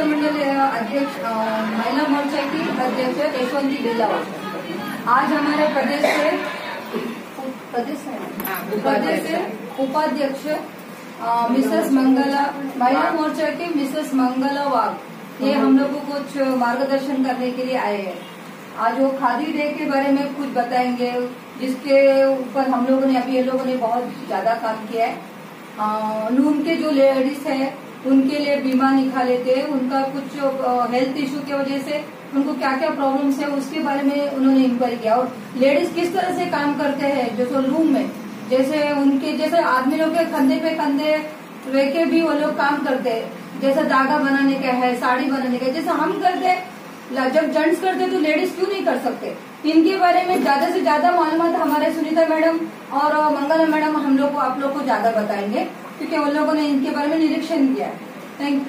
उत्तर मंडल अध्यक्ष महिला मोर्चा की अध्यक्ष यशवंती बिल्लावा। आज हमारे प्रदेश से उपाध्यक्ष मिसेस मंगला, महिला मोर्चा की मिसेस मंगला वाघ, ये हम लोग को कुछ मार्गदर्शन करने के लिए आए हैं। आज वो खादी डे के बारे में कुछ बताएंगे, जिसके ऊपर हम लोगों ने अभी ये लोगों ने बहुत ज्यादा काम किया है। लूम के जो लेडीज है उनके लिए बीमा निकाले थे, उनका कुछ हेल्थ इश्यू की वजह से उनको क्या क्या प्रॉब्लम्स है उसके बारे में उन्होंने इंक्वायरी किया। और लेडीज किस तरह से काम करते हैं जो लूम में, जैसे उनके जैसे आदमी लोग के कंधे पे कंधे रह के भी वो लोग काम करते हैं, जैसे धागा बनाने का है, साड़ी बनाने का, जैसे हम करते हैं। जब जेंट्स करते तो लेडीज क्यों नहीं कर सकते? इनके बारे में ज्यादा से ज्यादा मालूमात हमारे सुनीता मैडम और मंगला मैडम हम लोग को आप लोग को ज्यादा बताएंगे, क्योंकि उन लोगों ने इनके बारे में निरीक्षण किया है। Thank you.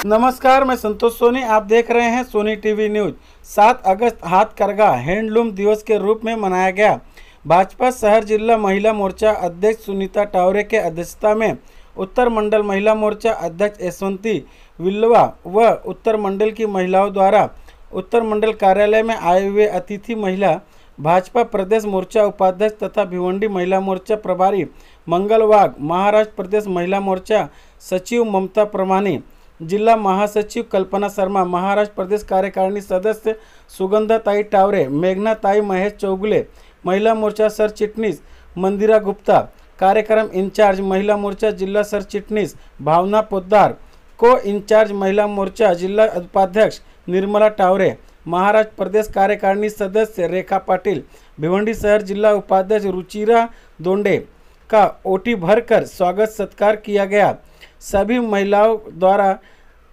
नमस्कार, मैं संतोष सोनी, आप देख रहे हैं सोनी टीवी न्यूज। 7 अगस्त हाथकरघा हैंडलूम दिवस के रूप में मनाया गया। भाजपा शहर जिला महिला मोर्चा अध्यक्ष सुनीता टावरे के अध्यक्षता में उत्तर मंडल महिला मोर्चा अध्यक्ष यशवंती बिल्लावा व उत्तर मंडल की महिलाओं द्वारा उत्तर मंडल कार्यालय में आए हुए अतिथि महिला भाजपा प्रदेश मोर्चा उपाध्यक्ष तथा भिवंडी महिला मोर्चा प्रभारी मंगल वाघ, महाराष्ट्र प्रदेश महिला मोर्चा सचिव ममता प्रमाणी, जिला महासचिव कल्पना शर्मा, महाराष्ट्र प्रदेश कार्यकारिणी सदस्य सुगंधाताई टावरे, मेघनाताई महेश चौगुले, महिला मोर्चा सर चिटनीस मंदिरा गुप्ता, कार्यक्रम इंचार्ज महिला मोर्चा जिला सर चिटनीस भावना पोद्दार, को इंचार्ज महिला मोर्चा जिला उपाध्यक्ष निर्मला टावरे, महाराष्ट्र प्रदेश कार्यकारिणी सदस्य रेखा पाटिल, भिवंडी शहर जिला उपाध्यक्ष रुचिरा दोंडे का ओटी भरकर स्वागत सत्कार किया गया। सभी महिलाओं द्वारा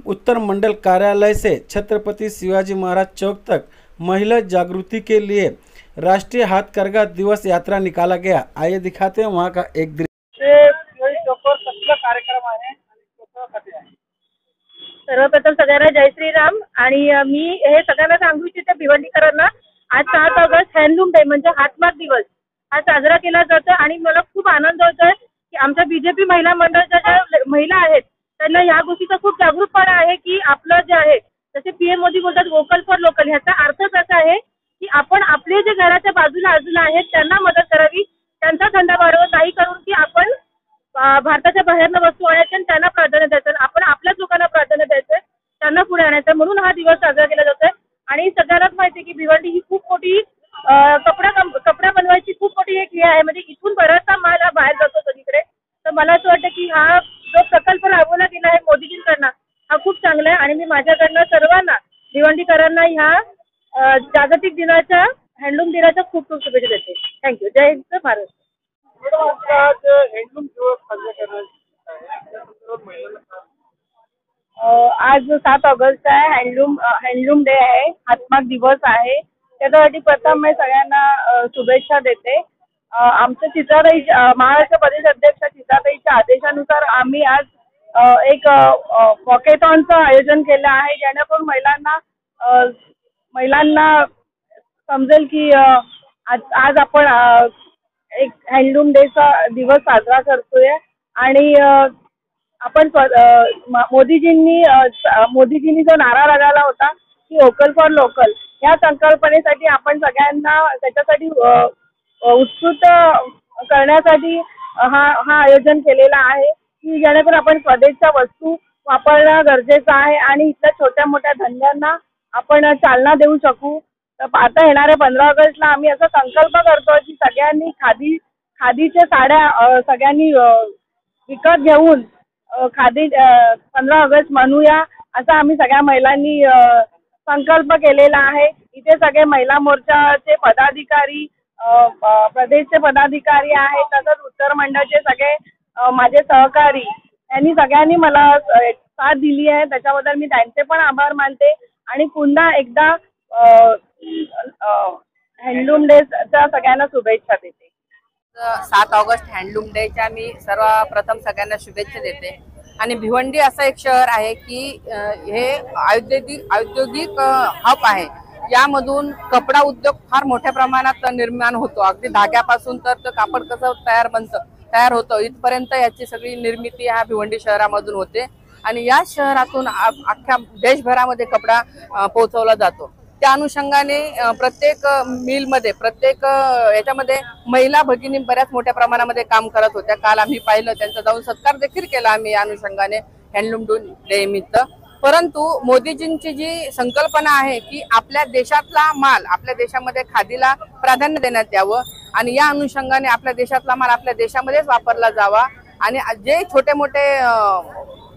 उत्तर मंडल कार्यालय से छत्रपति शिवाजी महाराज चौक तक महिला जागृति के लिए राष्ट्रीय हाथकरघा दिवस यात्रा निकाला गया। आइए दिखाते हैं वहाँ का एक दृश्य। कार्यक्रम आहे। सर्वप्रथम सगळ्यांना जय श्रीराम। आणि मी हे सगळ्यांना सांगू इच्छिते भिवंडीकरांना, आज 7 ऑगस्ट हँडलूम डे म्हणजे हातमाग दिवस हा साजरा केला जातो। आणि मला खूप आनंद होतोय की आमच्या बीजेपी महिला मंडळाच्या ज्या महिला आहेत त्यांना या गोष्टीचा खूप जागरूकपणा आहे की आपलं जे आहे, जसे पीएम मोदी बोलतात वोकल फॉर लोकल, ह्याचा अर्थच असा आहे की आपण आपले जे घराच्या बाजूला आहेत त्यांना मदत करावी, त्यांचा धंदा वाढवत नाही करून की आपण भारताच्या बाहेरनं वस्तू आणायच्या आणि त्यांना प्राधान्य द्यायचं, आपण आपल्याच लोकांना प्राधान्य द्यायचं, त्यांना पुढे आणायचं, म्हणून हा दिवस साजरा केला जातोय। आणि सगळ्यांनाच माहिती आहे की भिवंडी ही खूप मोठी कपडा बनवायची खूप मोठी एक हे आहे, म्हणजे इथून बराचसा माल हा बाहेर जातो सगळीकडे। तर मला असं वाटतं की हा जो प्रकल्प राबवला गेला आहे मोदीजींकडनं हा खूप चांगला आहे। आणि मी माझ्याकडनं सर्वांना भिवंडीकरांना ह्या जागतिक दिनाच्या हँडलूम दिनाच्या खूप खूप शुभेच्छा देते। थँक्यू। जय हिंद भारत। आज 7 ऑगस्ट आहे, हँडलूम डे आहे, हातमाग दिवस आहे। त्याच्यासाठी प्रथम मी सगळ्यांना शुभेच्छा देते। आमच्या चित्राताई महाराष्ट्र प्रदेश अध्यक्ष चित्राताईच्या आदेशानुसार आम्ही आज एक वॉकेथॉनचं आयोजन केलं आहे, जेणेकरून महिलांना समजेल की आज आपण एक हँडलूम डेचा दिवस साजरा करतोय। आणि आपण मोदीजींनी जो नारा लगावला होता की वोकल फॉर लोकल, या संकल्पनेसाठी आपण सगळ्यांना त्याच्यासाठी उत्सुक करण्यासाठी हा आयोजन केलेला आहे की जेणेकरून आपण स्वदेशच्या वस्तू वापरणं गरजेचं आहे आणि इथल्या छोट्या मोठ्या धंद्यांना आपण चालना देऊ शकू। तर आता येणाऱ्या 15 ऑगस्टला आम्ही असा संकल्प करतो की सगळ्यांनी खादीच्या साड्या सगळ्यांनी विकत घेऊन खादी 15 ऑगस्ट म्हणूया, असा आम्ही सगळ्या महिलांनी संकल्प केलेला आहे। इथे सगळे महिला मोर्चाचे पदाधिकारी, प्रदेशचे पदाधिकारी आहेत, तसंच उत्तर मंडळचे सगळे माझे सहकारी, यांनी सगळ्यांनी मला साथ दिली आहे, त्याच्याबद्दल मी त्यांचे पण आभार मानते। आणि पुन्हा एकदा हँडलूम डेच्या सगळ्यांना शुभेच्छा देते। 7 ऑगस्ट हँडलूम डेच्या मी सर्वप्रथम सगळ्यांना शुभेच्छा देते। आणि भिवंडी असं एक शहर आहे की हे औद्योगिक हब आहे। यामधून कपडा उद्योग फार मोठ्या प्रमाणात निर्माण होतो, अगदी धाग्यापासून तर कापड कसं तयार होतं इथपर्यंत याची सगळी निर्मिती ह्या भिवंडी शहरामधून होते। आणि या शहरातून अख्ख्या देशभरामध्ये कपडा पोहोचवला जातो। त्या अनुषंगाने प्रत्येक मिलमध्ये प्रत्येक याच्यामध्ये महिला भगिनी बऱ्याच मोठ्या प्रमाणामध्ये काम करत होत्या। काल आम्ही पाहिलं, त्यांचा जाऊन सत्कार देखील केला आम्ही या अनुषंगाने हँडलूम डे निमित्त। परंतु मोदीजींची जी संकल्पना आहे की आपल्या देशातला माल, आपल्या देशामध्ये खादीला प्राधान्य देण्यात यावं आणि या अनुषंगाने आपल्या देशातला माल आपल्या देशामध्येच वापरला जावा आणि जे छोटे मोठे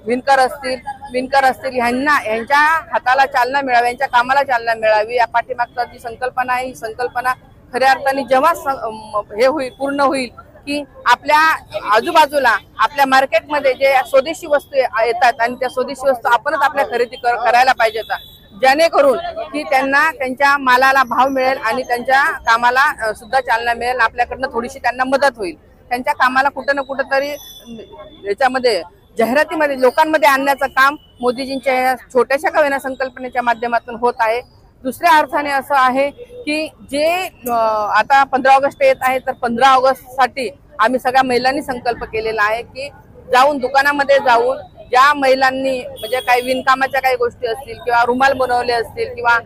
विणकर असतील यांच्या हाताला चालना मिळावी, यांच्या कामाला चालना मिळावी, या पाठीमागचा जी संकल्पना आहे ही संकल्पना खऱ्या अर्थाने जेव्हा हे होईल, पूर्ण होईल की आपल्या आजूबाजूला आपल्या मार्केटमध्ये जे स्वदेशी वस्तू येतात आणि त्या स्वदेशी वस्तू आपणच आपल्या खरेदी करायला पाहिजेत, जेणेकरून की त्यांना त्यांच्या मालाला भाव मिळेल आणि त्यांच्या कामाला सुद्धा चालना मिळेल, आपल्याकडनं थोडीशी त्यांना मदत होईल। त्यांच्या कामाला कुठं ना कुठं तरी याच्यामध्ये जाहिरातीमध्ये लोकांमध्ये आणण्याचं काम मोदीजींच्या या छोट्याशा का होईना संकल्पनेच्या माध्यमातून होत आहे। दुसऱ्या अर्थाने असं आहे की जे आता 15 ऑगस्ट येत आहे, तर 15 ऑगस्टसाठी आम्ही सगळ्या महिलांनी संकल्प केलेला आहे की जाऊन दुकानामध्ये जाऊन ज्या महिलांनी म्हणजे काही विणकामाच्या काही गोष्टी असतील किंवा रुमाल बनवले असतील किंवा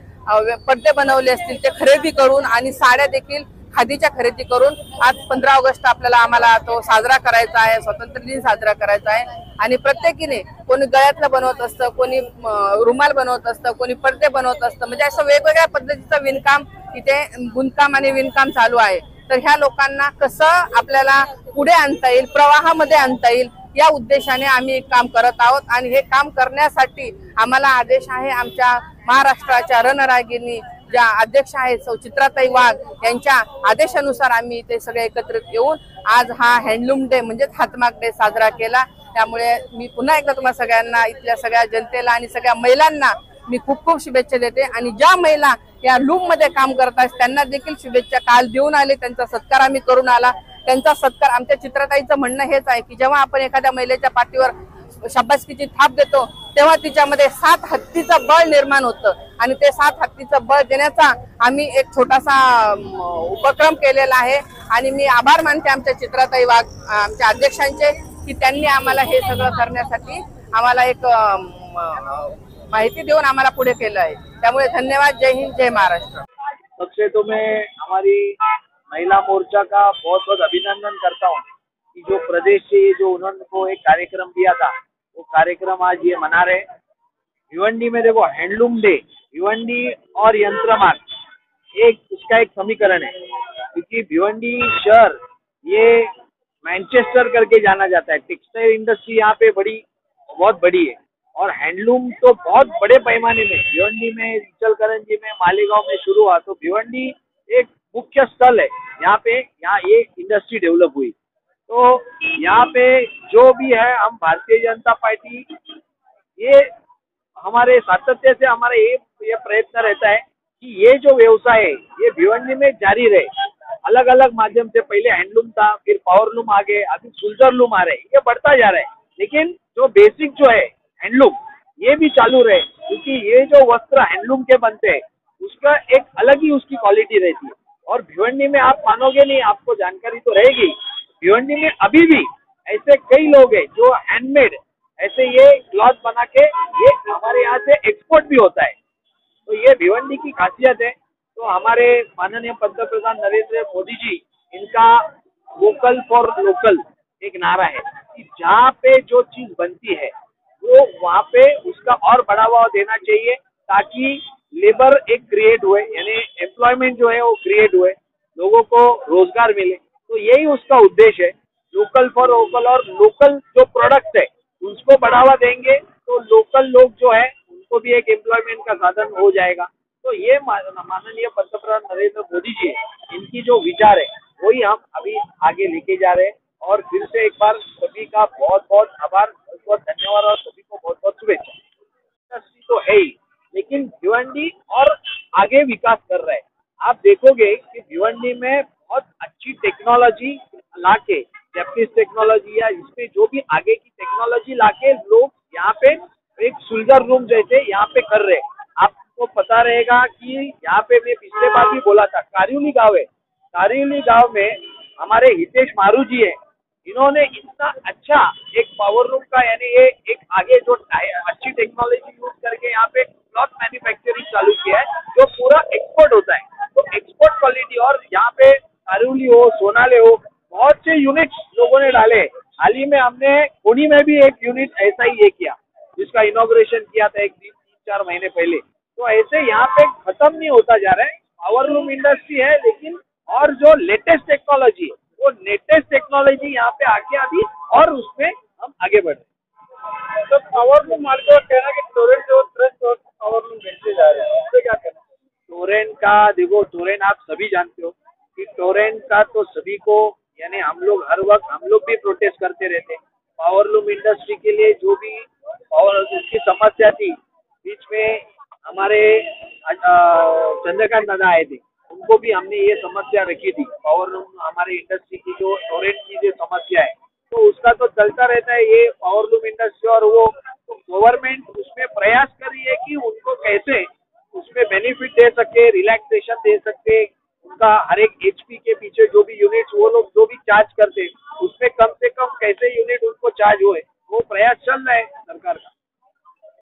पडदे बनवले असतील ते खरेदी करून आणि साड्या देखील खादीच्या खरेदी करून आज 15 ऑगस्ट आम्हाला तो साजरा करायचा आहे, स्वातंत्र्य दिन साजरा करायचा आहे। आणि प्रत्येकीने कोणी गळ्यातलं बनवत असतं, कोणी रुमाल बनवत असतं, कोणी पडदे बनवत असतं, म्हणजे असं वेगवेगळ्या पद्धतीचं विणकाम इथे गुणकाम आणि विणकाम चालू आहे। तर ह्या लोकांना कसं आपल्याला पुढे आणता येईल, प्रवाहामध्ये आणता येईल, या उद्देशाने आम्ही एक काम करत आहोत आणि हे काम करण्यासाठी आम्हाला आदेश आहे आमच्या महाराष्ट्राच्या रणरागिणी ज्या अध्यक्ष आहेत सौ चित्राताई वाघ यांच्या आदेशानुसार आम्ही ते सगळे एकत्रित येऊन आज हा हँडलूम डे म्हणजेच हातमाग डे साजरा केला। त्यामुळे मी पुन्हा एकदा तुम्हा सगळ्यांना, इथल्या सगळ्या जनतेला आणि सगळ्या महिलांना मी खूप खूप शुभेच्छा देते आणि ज्या महिला या लूम मध्ये काम करत आहेत त्यांना देखील शुभेच्छा काल देऊन आले, त्यांचा सत्कार आम्ही करून आला। त्यांचा सत्कार आमच्या चित्राताईचं म्हणणं हेच आहे की जेव्हा आपण एखाद्या महिलेच्या पाठीवर शाबासकीची थाप देतो तेव्हा तिच्यामध्ये 7 हत्तीचं बळ निर्माण होतं आणि ते 7 हत्तीचं बळ देण्याचा आम्ही एक छोटासा उपक्रम केलेला आहे आणि मी आभार मानते आमच्या चित्राताई वाघ आमच्या अध्यक्षांचे की त्यांनी आम्हाला हे सगळं करण्यासाठी आम्हाला एक माहिती देऊन आम्हाला पुढे केलं आहे। त्यामुळे धन्यवाद। जय हिंद, जय महाराष्ट्र। सबसे तो मैं हमारी महिला मोर्चा का बहुत बहुत अभिनंदन करता हूँ कि जो प्रदेश से जो उन्होंने को एक कार्यक्रम दिया था वो कार्यक्रम आज ये मना रहे। भिवंडी में देखो हैंडलूम डे, भिवंडी और यंत्रमाग एक उसका एक समीकरण है क्योंकि भिवंडी शहर ये मैनचेस्टर करके जाना जाता है। टेक्सटाइल इंडस्ट्री यहाँ पे बहुत बड़ी है और हैंडलूम तो बहुत बड़े पैमाने में भिवंडी में, इचलकरंजी में, मालेगांव में शुरू हुआ। तो भिवंडी एक मुख्य स्थल है यहाँ पे, यहाँ ये इंडस्ट्री डेवलप हुई। तो यहाँ पे जो भी है हम भारतीय जनता पार्टी ये हमारे सातत्य से हमारा ये प्रयत्न रहता है कि ये जो व्यवसाय है ये भिवंडी में जारी रहे। अलग अलग माध्यम से पहले हैंडलूम था, फिर पावरलूम आ गए, अभी सुल्जरलूम आ रहे, ये बढ़ता जा रहा है। लेकिन जो बेसिक जो है हैंडलूम ये भी चालू रहे क्योंकि ये जो वस्त्र हैंडलूम के बनते हैं उसका एक अलग ही उसकी क्वालिटी रहती है। और भिवंडी में आप मानोगे नहीं, आपको जानकारी तो रहेगी, भिवंडी में अभी भी ऐसे कई लोग हैं जो हैंडमेड ऐसे ये क्लॉथ बना के ये हमारे यहाँ से एक्सपोर्ट भी होता है। तो ये भिवंडी की खासियत है। तो हमारे माननीय पंतप्रधान नरेंद्र मोदी जी, इनका वोकल फॉर लोकल एक नारा है कि जहाँ पे जो चीज बनती है वो वहाँ पे उसका और बढ़ावा देना चाहिए ताकि लेबर एक क्रिएट हुए, यानी एम्प्लॉयमेंट जो है वो क्रिएट हुए, लोगों को रोजगार मिले। तो यही उसका उद्देश्य है, लोकल फॉर वोकल। और लोकल जो प्रोडक्ट है उसको बढ़ावा देंगे तो लोकल लोग जो है उनको भी एक एम्प्लॉयमेंट का साधन हो जाएगा। तो ये माननीय पंतप्रधान नरेंद्र मोदी जी, इनकी जो विचार है वही हम अभी आगे लेके जा रहे हैं। और फिर से एक बार सभी का बहुत बहुत आभार, बहुत बहुत धन्यवाद और सभी को बहुत बहुत शुभेच्छा। इंडस्ट्री तो है ही, लेकिन भिवंडी और आगे विकास कर रहा है। आप देखोगे कि भिवंडी में बहुत अच्छी टेक्नोलॉजी लाके, जैपनीज टेक्नोलॉजी या इसमें जो भी आगे की टेक्नोलॉजी लाके लोग यहाँ पे एक सुल्जर रूम जैसे यहाँ पे कर रहे हैं। आपको पता रहेगा कि यहाँ पे मैं पिछले बार भी बोला था, कारियोली गाँव है, कारियोली गाँव में हमारे हितेश मारू जी है। इन्होंने इतना अच्छा एक पावर लूम का यानी ये एक आगे जो अच्छी टेक्नोलॉजी यूज करके यहाँ पे क्लॉथ मैन्युफैक्चरिंग चालू किया है जो पूरा एक्सपोर्ट होता है। तो एक्सपोर्ट क्वालिटी और यहाँ पे कारूली हो, सोनाले हो, बहुत से यूनिट्स लोगों ने डाले। हाल ही में हमने पुणे में भी एक यूनिट ऐसा ही ये किया जिसका इनॉग्रेशन किया था एक 3-4 महीने पहले। तो ऐसे यहाँ पे खत्म नहीं होता जा रहा है, पावर लूम इंडस्ट्री है, लेकिन और जो लेटेस्ट टेक्नोलॉजी है वो लेटेस्ट टेक्नोलॉजी यहाँ पे आके अभी और उसमें हम आगे बढ़ रहे हैं। तो पावर लूम मार्केट का कहना है कि टोरेंट और ट्रस्ट और पावर लूम बेचते जा रहे हैं, उससे क्या कहना? टोरेंट का देखो, टोरेंट आप सभी जानते हो कि टोरेंट का तो सभी को यानी हम लोग हर वक्त हम लोग भी प्रोटेस्ट करते रहते हैं। पावर लूम इंडस्ट्री के लिए जो भी पावर उसकी समस्या थी, बीच में हमारे चंद्रकांत दादा आए थे, उनको भी हमने ये समस्या रखी थी पावर लूम हमारे इंडस्ट्री की जो टोरेंट की जो समस्या है, तो उसका तो चलता रहता है ये पावर लूम इंडस्ट्री। और वो तो गवर्नमेंट उसमें प्रयास कर रही है कि उनको कैसे उसमें बेनिफिट दे सके, रिलैक्सेशन दे सके, उनका हर एक HP के पीछे जो भी यूनिट्स वो लोग जो भी चार्ज करते उसमें कम से कम कैसे यूनिट उनको चार्ज हुए, वो प्रयास चल रहा है सरकार का।